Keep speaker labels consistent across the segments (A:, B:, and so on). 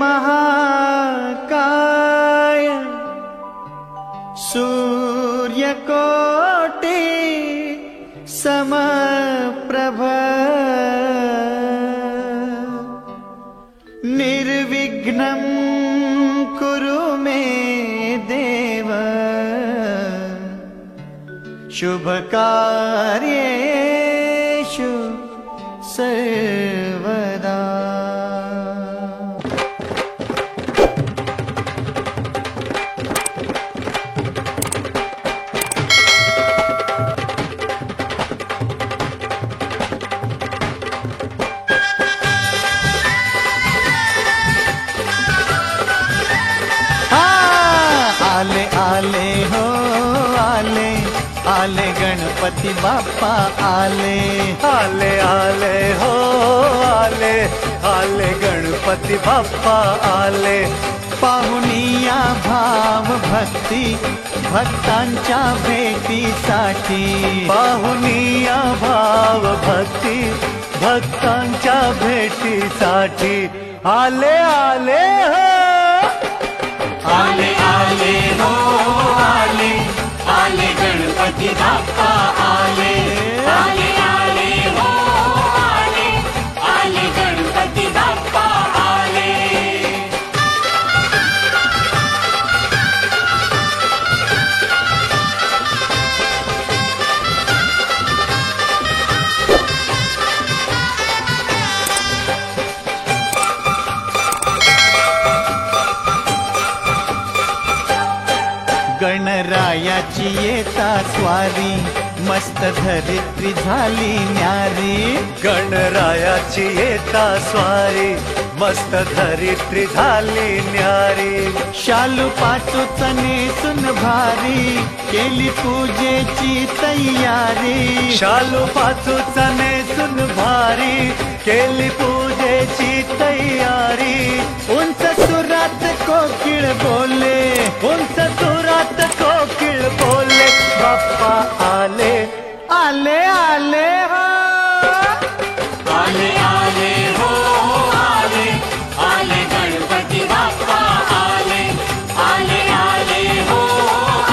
A: महाकाय सूर्यकोटि समप्रभ निर्विघ्नं कुरु मे देव शुभकार्येषु सर्वदा। आले आले हो आले आले गणपति बाप्पा आले
B: आले आले हो आले आले गणपति बाप्पा आले।
A: पाहुनिया भाव भक्ती भक्तांच्या भेटीसाठी
B: पाहुनिया भाव भक्ती भक्तांच्या भेटीसाठी आले आले हो
C: आले आले हो आले आले गणपति बाप्पा आले आले आले हो आले आले गणपति बाप्पा आले।
A: गणरायाची येता स्वारी मस्त धरित्री झाली न्यारी
B: गणरायाची येता स्वारी मस्त धरित्री झाली न्यारी।
A: शालू पाचूच नेसून भारी केली पूजेची तयारी
B: शालू पाचूच नेसून भारी केली पूजेची तयारी।
A: उंच सुरात कोकिळ बोले
B: उंच सुरात कोकिळ बोले बाप्पा आले
A: आले आले हो
C: आले आले हो आले आले गणपति बाप्पा आले आले आले हो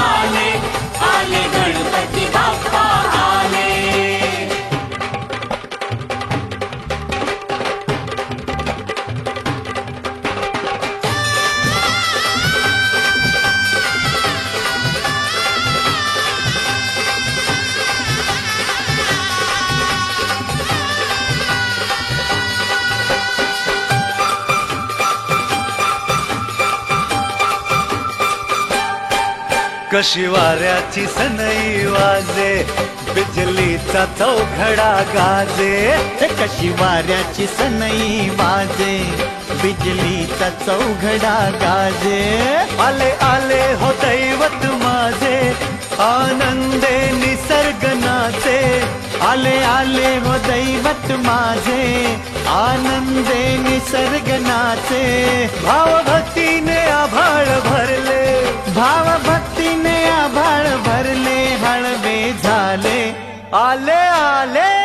C: आले आले गणपति बाप्पा आले।
B: कशी वाऱ्याची सनई वाजे बिजलीचा चौघडा गाजे
A: कशी वाऱ्याची सनई वाजे बिजलीचा चौघडा गाजे।
B: आले आले हो दैवत माझे आनंदे निसर्ग नाचे
A: आले आले हो दैवत माझे आनंदे निसर्ग नाचे।
B: भाव भक्तीने आभाळ भरले
A: भाव भक्तीने आभाळ भरले हळवे झाले
B: आले आले